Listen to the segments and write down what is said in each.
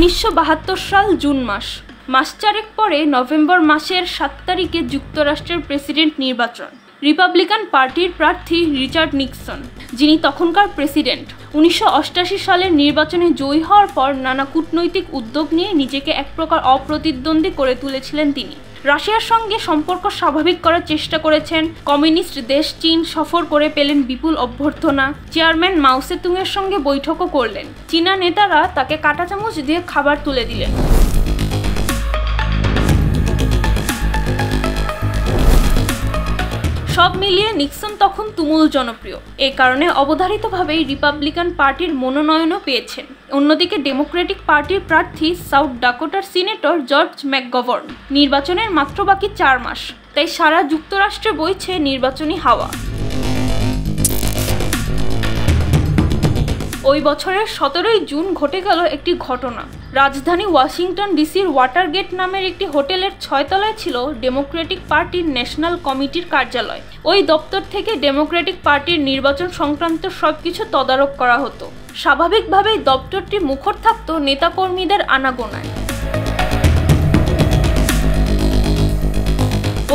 1972 সাল জুন মাস চারেক পরে নভেম্বর মাসের 7 তারিখে যুক্তরাষ্ট্রের প্রেসিডেন্ট নির্বাচন। রিপাবলিকান পার্টির প্রার্থী রিচার্ড নিক্সন, যিনি তখনকার প্রেসিডেন্ট, 1988 সালের নির্বাচনে জয়ী হওয়ার পর নানা কূটনৈতিক উদ্যোগ নিয়ে নিজেকে এক প্রকার অপ্রতিদ্বন্দ্বী করে তুলেছিলেন তিনি। রাশিয়ার সঙ্গে সম্পর্ক স্বাভাবিক করার চেষ্টা করেছেন, কমিউনিস্ট দেশ চীন সফর করে পেলেন বিপুল অভ্যর্থনা, চেয়ারম্যান মাও সেতুংয়ের সঙ্গে বৈঠকও করলেন, চীনা নেতারা তাকে কাঁটা চামচ দিয়ে খাবার তুলে দিলেন। সব মিলিয়ে নিক্সন তখন তুমুল জনপ্রিয়। এ কারণে অবধারিতভাবেই রিপাবলিকান পার্টির মনোনয়নও পেয়েছেন। অন্যদিকে ডেমোক্রেটিক পার্টির প্রার্থী সাউথ ডাকোটার সিনেটর জর্জ ম্যাকগভার্ন। নির্বাচনের মাত্র বাকি 4 মাস, তাই সারা যুক্তরাষ্ট্রে বইছে নির্বাচনী হাওয়া। ওই বছরের 17 জুন ঘটে গেল একটি ঘটনা। রাজধানী ওয়াশিংটন ডিসির ওয়াটারগেট নামের একটি হোটেলের 6 তলায় ছিল ডেমোক্রেটিক পার্টির ন্যাশনাল কমিটির কার্যালয়। ওই দপ্তর থেকে ডেমোক্রেটিক পার্টির নির্বাচন সংক্রান্ত সবকিছু তদারক করা হতো। স্বাভাবিকভাবেই দপ্তরটি মুখর থাকত নেতাকর্মীদের আনাগোনায়।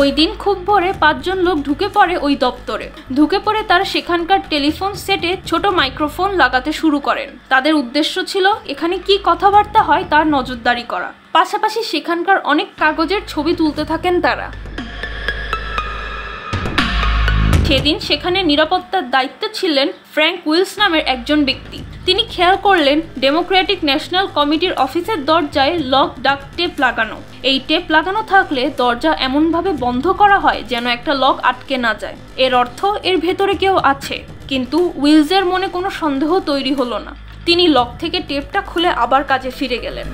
ওই দিন খুব ভোরে 5 জন লোক ঢুকে পড়ে ওই দপ্তরে। ঢুকে পড়ে তারা সেখানকার টেলিফোন সেটে ছোট মাইক্রোফোন লাগাতে শুরু করেন। তাদের উদ্দেশ্য ছিল এখানে কি কথাবার্তা হয় তার নজরদারি করা। পাশাপাশি সেখানকার অনেক কাগজের ছবি তুলতে থাকেন তারা। সেদিন সেখানে নিরাপত্তার দায়িত্বে ছিলেন ফ্র্যাঙ্ক উইলস নামের একজন ব্যক্তি। তিনি খেয়াল করলেন ডেমোক্রেটিক ন্যাশনাল কমিটির অফিসের দরজায় লক ডাক টেপ লাগানো। এই টেপ লাগানো থাকলে দরজা এমনভাবে বন্ধ করা হয় যেন একটা লক আটকে না যায়। এর অর্থ এর ভেতরে কেউ আছে। কিন্তু উইলসের মনে কোনো সন্দেহ তৈরি হলো না। তিনি লক থেকে টেপটা খুলে আবার কাজে ফিরে গেলেন।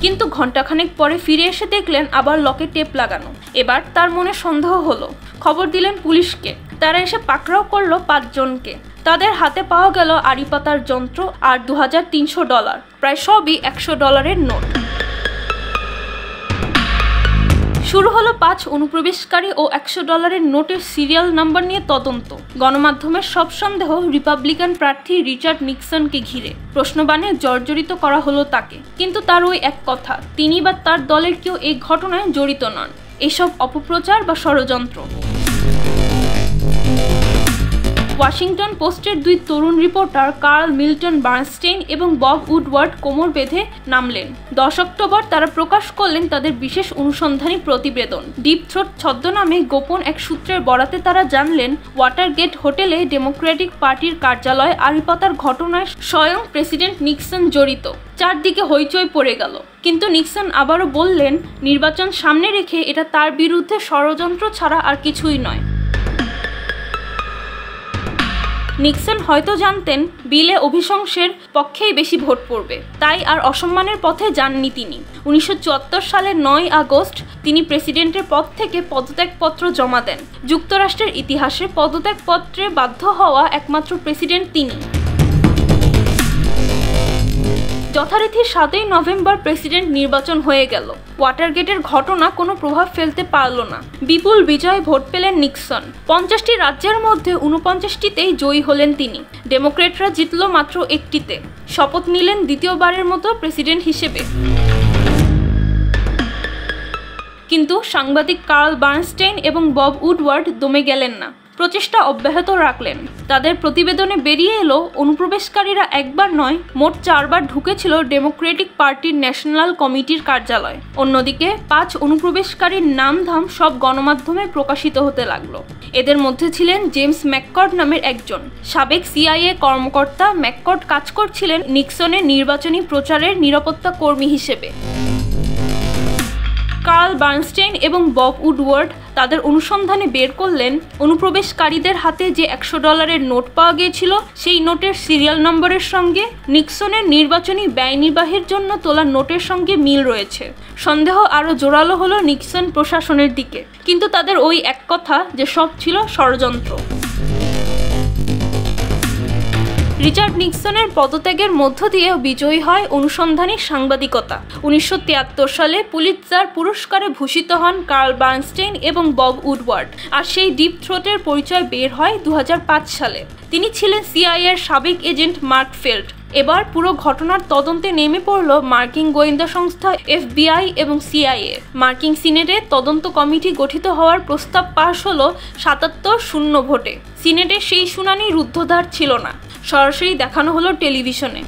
কিন্তু ঘন্টাখানেক পরে ফিরে এসে দেখলেন আবার লকে টেপ লাগানো। এবার তার মনে সন্দেহ হলো। খবর দিলেন পুলিশকে। তারা এসে পাকড়াও করলো 5 জনকে। তাদের হাতে পাওয়া গেল আড়ি পাতার যন্ত্র আর $2300, প্রায় সবই $100 নোট। শুরু হলো 5 অনুপ্রবেশকারী ও $100 নোটের সিরিয়াল নাম্বার নিয়ে তদন্ত। গণমাধ্যমের সব সন্দেহ রিপাবলিকান প্রার্থী রিচার্ড নিক্সনকে ঘিরে। প্রশ্নবাণে জর্জরিত করা হলো তাকে। কিন্তু তার ওই এক কথা, তিনি বা তার দলের কেউ এই ঘটনায় জড়িত নন। এসব অপপ্রচার বা ষড়যন্ত্র। ওয়াশিংটন পোস্টের 2 তরুণ রিপোর্টার কার্ল মিল্টন বার্নস্টেইন এবং বব উডওয়ার্ড কোমর বেঁধে নামলেন। 10 অক্টোবর তারা প্রকাশ করলেন তাদের বিশেষ অনুসন্ধানী প্রতিবেদন। ডিপ থ্রোট ছদ্মনামে গোপন এক সূত্রের বরাতে তারা জানলেন ওয়াটারগেট হোটেলে ডেমোক্রেটিক পার্টির কার্যালয় আড়িপাতার ঘটনায় স্বয়ং প্রেসিডেন্ট নিক্সন জড়িত। চারদিকে হইচই পড়ে গেল। কিন্তু নিক্সন আবারও বললেন নির্বাচন সামনে রেখে এটা তার বিরুদ্ধে ষড়যন্ত্র ছাড়া আর কিছুই নয়। নিক্সন হয়তো জানতেন বিলে অভিশংসের পক্ষেই বেশি ভোট পড়বে, তাই আর অসম্মানের পথে যাননি তিনি। 1974 সালের 9 আগস্ট তিনি প্রেসিডেন্টের পদ থেকে পদত্যাগপত্র জমা দেন। যুক্তরাষ্ট্রের ইতিহাসে পদত্যাগপত্রে বাধ্য হওয়া একমাত্র প্রেসিডেন্ট তিনি। যথারীতি 7 নভেম্বর প্রেসিডেন্ট নির্বাচন হয়ে গেল। ওয়াটারগেটের ঘটনা কোনো প্রভাব ফেলতে পারল না। বিপুল বিজয় ভোট পেলেন নিক্সন। 50টি রাজ্যের মধ্যে 49টিতেই জয়ী হলেন তিনি। ডেমোক্রেটরা জিতল মাত্র 1টিতে। শপথ নিলেন দ্বিতীয়বারের মতো প্রেসিডেন্ট হিসেবে। কিন্তু সাংবাদিক কার্ল বার্নস্টেইন এবং বব উডওয়ার্ড দমে গেলেন না। প্রচেষ্টা অব্যাহত রাখলেন। তাদের প্রতিবেদনে বেরিয়ে এলো অনুপ্রবেশকারীরা একবার নয়, মোট 4 বার ঢুকেছিল ডেমোক্রেটিক পার্টির ন্যাশনাল কমিটির কার্যালয়। অন্যদিকে 5 অনুপ্রবেশকারীর নামধাম সব গণমাধ্যমে প্রকাশিত হতে লাগলো। এদের মধ্যে ছিলেন জেমস ম্যাককর্ড নামের একজন সাবেক CIA কর্মকর্তা। ম্যাককর্ড কাজ করছিলেন নিক্সনের নির্বাচনী প্রচারের নিরাপত্তা কর্মী হিসেবে। কার্ল বার্নস্টেইন এবং বব উডওয়ার্ড তাদের অনুসন্ধানে বের করলেন অনুপ্রবেশকারীদের হাতে যে $100 নোট পাওয়া গিয়েছিল সেই নোটের সিরিয়াল নম্বরের সঙ্গে নিক্সনের নির্বাচনী ব্যয় নির্বাহের জন্য তোলা নোটের সঙ্গে মিল রয়েছে। সন্দেহ আরও জোরালো হলো নিক্সন প্রশাসনের দিকে। কিন্তু তাদের ওই এক কথা যে সব ছিল ষড়যন্ত্র। রিচার্ড নিক্সনের পদত্যাগের মধ্য দিয়ে বিজয়ী হয় অনুসন্ধানী সাংবাদিকতা। 1973 সালে পুলিৎজার পুরস্কারে ভূষিত হন কার্ল বার্নস্টেইন এবং বব উডওয়ার্ড। আর সেই ডিপ থ্রোটের পরিচয় বের হয় 2005 সালে। তিনি ছিলেন CIA এর সাবেক এজেন্ট মার্ক ফেল্ড। এবার পুরো ঘটনার তদন্তে নেমে পড়ল মার্কিন গোয়েন্দা সংস্থা FBI এবং CIA। মার্কিন সিনেটে তদন্ত কমিটি গঠিত হওয়ার প্রস্তাব পাশ হলো 77-0 ভোটে। সিনেটের সেই শুনানি রুদ্ধদ্বার ছিল না, সরাসরি দেখানো হলো টেলিভিশনে।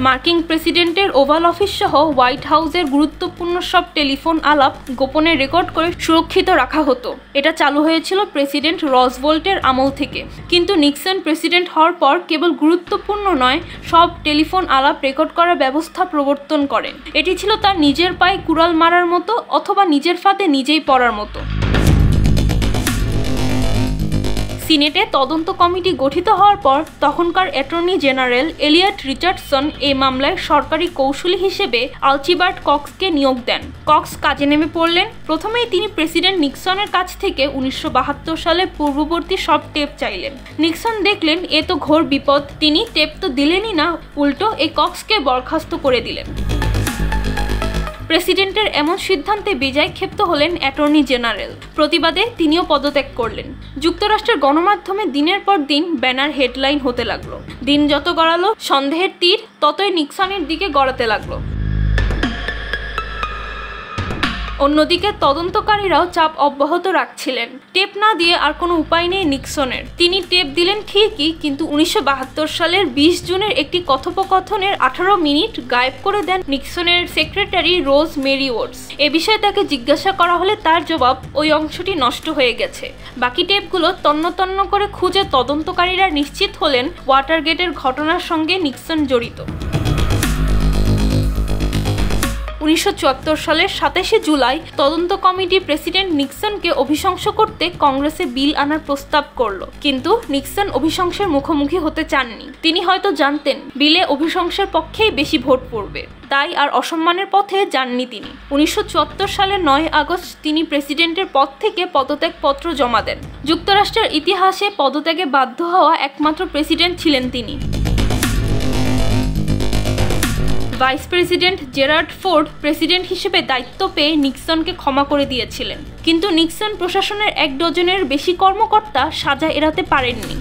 মার্কিন প্রেসিডেন্টের ওভাল অফিস সহ হোয়াইট হাউসের গুরুত্বপূর্ণ সব টেলিফোন আলাপ গোপনে রেকর্ড করে সুরক্ষিত রাখা হতো। এটা চালু হয়েছিল প্রেসিডেন্ট রজভেল্টের আমল থেকে, কিন্তু নিক্সন প্রেসিডেন্ট হওয়ার পর কেবল গুরুত্বপূর্ণ নয়, সব টেলিফোন আলাপ রেকর্ড করার ব্যবস্থা প্রবর্তন করেন। এটি ছিল তার নিজের পায়ে কুড়াল মারার মতো, অথবা নিজের ফাঁদে নিজেই পড়ার মতো। সিনেটে তদন্ত কমিটি গঠিত হওয়ার পর তখনকার অ্যাটর্নি জেনারেল এলিয়ট রিচার্ডসন এই মামলায় সরকারি কৌঁসুলি হিসেবে আর্চিবাল্ড কক্সকে নিয়োগ দেন। কক্স কাজে নেমে পড়লেন। প্রথমেই তিনি প্রেসিডেন্ট নিক্সনের কাছ থেকে 1972 সালের পূর্ববর্তী সব টেপ চাইলেন। নিক্সন দেখলেন এ তো ঘোর বিপদ। তিনি টেপ তো দিলেনই না, উল্টো এই কক্সকে বরখাস্ত করে দিলেন। প্রেসিডেন্টের এমন সিদ্ধান্তে বেজায় ক্ষিপ্ত হলেন অ্যাটর্নি জেনারেল। প্রতিবাদে তিনিও পদত্যাগ করলেন। যুক্তরাষ্ট্রের গণমাধ্যমে দিনের পর দিন ব্যানার হেডলাইন হতে লাগলো। দিন যত গড়ালো, সন্দেহের তীর ততই নিক্সনের দিকে গড়াতে লাগলো। অন্যদিকে তদন্তকারীরাও চাপ অব্যাহত রাখছিলেন। টেপ না দিয়ে আর কোনো উপায় নেই নিক্সনের। তিনি টেপ দিলেন ঠিকই, কিন্তু 1972 সালের 20 জুনের একটি কথোপকথনের 18 মিনিট গায়েব করে দেন নিক্সনের সেক্রেটারি রোজ মেরি ওডস। এ বিষয়ে তাকে জিজ্ঞাসা করা হলে তার জবাব, ওই অংশটি নষ্ট হয়ে গেছে। বাকি টেপগুলো তন্ন তন্ন করে খুঁজে তদন্তকারীরা নিশ্চিত হলেন ওয়াটারগেটের ঘটনার সঙ্গে নিক্সন জড়িত। 1974 সালের 27 জুলাই তদন্ত কমিটি প্রেসিডেন্ট নিক্সনকে অভিশংস করতে কংগ্রেসে বিল আনার প্রস্তাব করল, কিন্তু নিক্সন অভিশংসের মুখোমুখি হতে চাননি। তিনি হয়তো জানতেন বিলে অভিশংসের পক্ষেই বেশি ভোট পড়বে, তাই আর অসম্মানের পথে যাননি তিনি। 1974 সালের 9 আগস্ট তিনি প্রেসিডেন্টের পদ থেকে পদত্যাগপত্র জমা দেন। যুক্তরাষ্ট্রের ইতিহাসে পদত্যাগে বাধ্য হওয়া একমাত্র প্রেসিডেন্ট ছিলেন তিনি। Vice president Gerard Ford president হিসেবে দায়িত্ব পেয়ে নিক্সনকে ক্ষমা করে দিয়েছিলেন, কিন্তু নিক্সন প্রশাসনের 1 ডজনের বেশি কর্মকর্তা সাজা এড়াতে পারেননি।